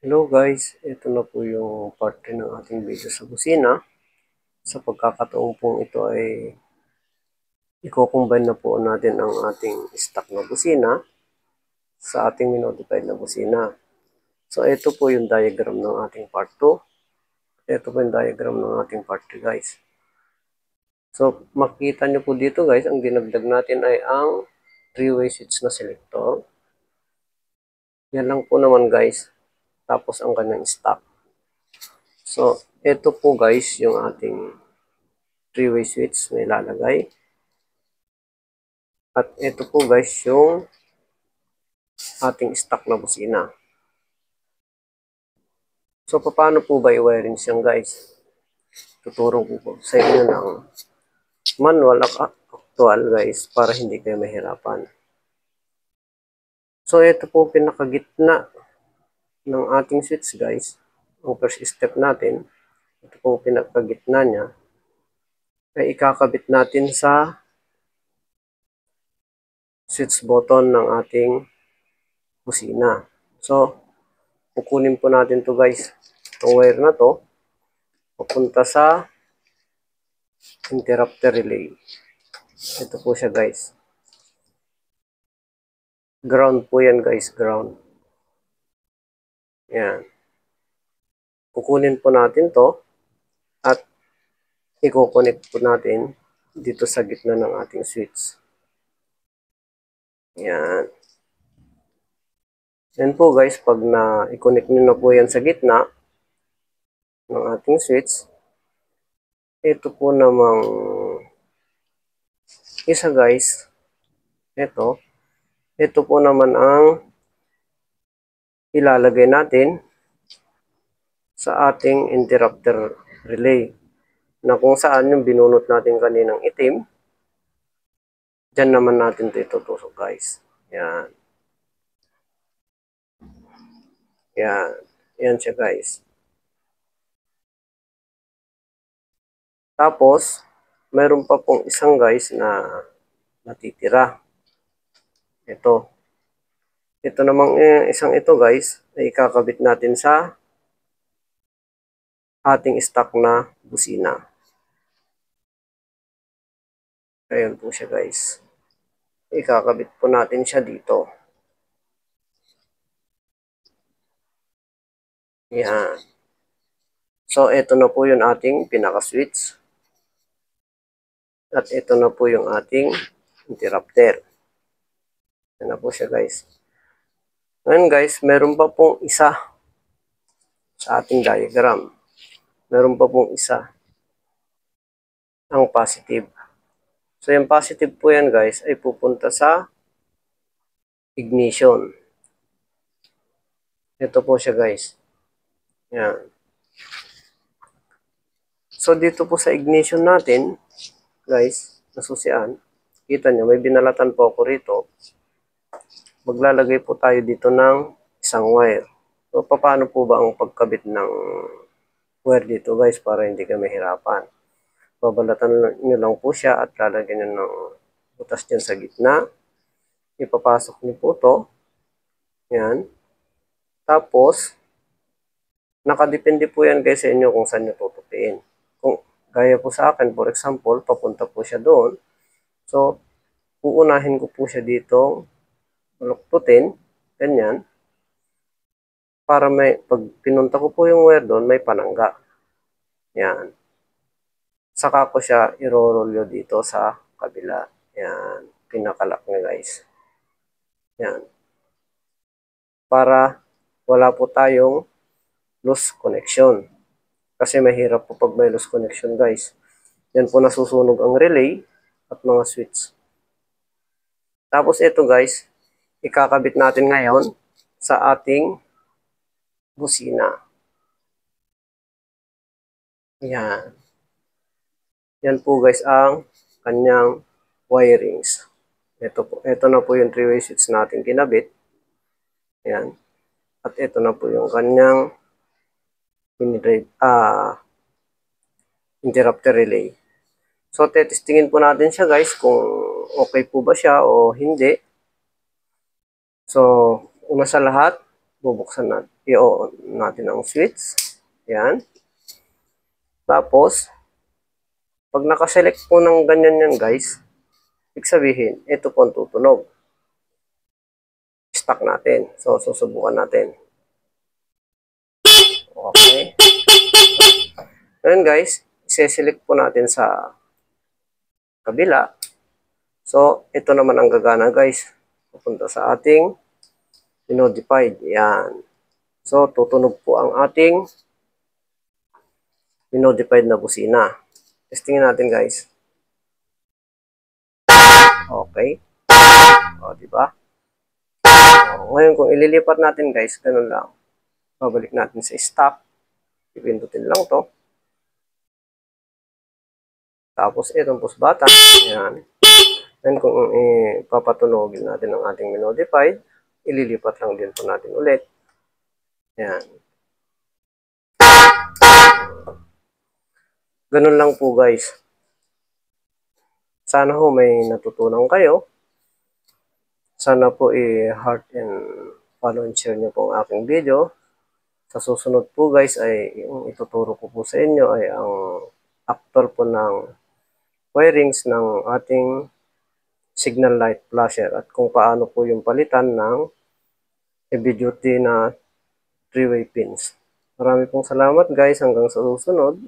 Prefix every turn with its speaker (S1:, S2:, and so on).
S1: Hello guys, ito na po yung part 3 ng ating video sa busina. Sa pagkakataong pong ito ay i-combine na po natin ang ating stock na busina sa ating minotified na busina. So ito po yung diagram ng ating part 2. Ito po yung diagram ng ating part 3 guys. So makikita nyo po dito guys, ang dinagdag natin ay ang 3-way switch na selector. Yan lang po naman guys. Tapos ang kanyang stock. So ito po guys yung ating 3-way switch na ilalagay. At ito po guys yung ating stock na busina. So paano po ba i-wiring siyang guys? Tuturo ko po sa inyo ng manual at actual guys para hindi kayo mahirapan. So ito po pinakagitna ng ating switch guys. Ang first step natin, ito po pinakagitna niya, ay ikakabit natin sa switch button ng ating busina. So kukunin po natin to guys. Itong wire na to papunta sa interrupter relay. Ito po siya guys. Ground po yan guys, ground. Yan. Kukunin po natin to at i-connect po natin dito sa gitna ng ating switch. Yan. Yan po guys, pag i-connect nyo na po yan sa gitna ng ating switch, ito po namang isa guys, ito po naman ang ilalagay natin sa ating interrupter relay na kung saan yung binunot natin kaninang itim, dyan naman natin ito itutusok guys. Yan. Yan. Yan siya guys. Tapos, mayroon pa pong isang guys na natitira. Ito. Ito namang isang ito guys ay ikakabit natin sa ating stock na busina. Ayan po siya guys. Ikakabit po natin siya dito. Yan. So, ito na po yung ating pinaka-switch. At ito na po yung ating interrupter. Yan na po siya guys. Ngayon guys, meron pa pong isa sa ating diagram. Meron pa pong isa. Ang positive. So, yung positive po yan guys ay pupunta sa ignition. Ito po siya guys. Yan. So, dito po sa ignition natin, guys, nasusian, kita nyo, may binalatan po ako rito. Maglalagay po tayo dito ng isang wire. So, paano po ba ang pagkabit ng wire dito guys para hindi ka mahirapan? Babalatan nyo lang po siya at lalagyan nyo ng butas dyan sa gitna. Ipapasok nyo po to. Yan. Tapos, nakadepende po yan guys sa inyo kung saan nyo tutupiin. Kung gaya po sa akin, for example, papunta po siya doon. So, uunahin ko po siya dito, luktutin, ganyan. Para pag pinunta ko po yung wire doon, may panangga. Yan. Saka ko siya irorolyo dito sa kabila. Yan. Pinakalak niya guys. Yan. Para wala po tayong loose connection. Kasi mahirap po pag may loose connection guys. Yan po nasusunog ang relay at mga switch. Tapos ito guys, ikakabit natin ngayon sa ating busina. Yan. Yan po guys ang kanyang wirings. Ito na po yung 3-way switch natin kinabit. Yan. At ito na po yung kanyang interrupter relay. So, testingin po natin siya guys kung okay po ba siya o hindi. So, una sa lahat, bubuksan natin, i-on natin ang switch. Yan. Tapos, pag nakaselect po ng ganyan yan guys, ibig sabihin, ito po ang tutunog. Start natin. So, susubukan natin. Okay. Ngayon guys, i-select po natin sa kabila. So, ito naman ang gagana guys. Pupunta sa ating modified. Yan. So, tutunog po ang ating modified na busina. Testingin natin guys. Okay. O, diba? O, ngayon kung ililipat natin guys, ganun lang. Babalik natin sa stop. Pipindutin lang to. Tapos, itong push button. Yan. And kung ipapatunogin natin ang ating modified, ililipat lang din po natin ulit. Yan. Ganun lang po guys. Sana ho may natutunan kayo. Sana po i-heart and follow and share nyo po ang aking video. Sa susunod po guys ay yung ituturo ko po sa inyo ay ang actual po ng wirings ng ating signal light flasher at kung paano po yung palitan ng heavy duty na 3-way pins. Marami pong salamat guys, hanggang sa susunod.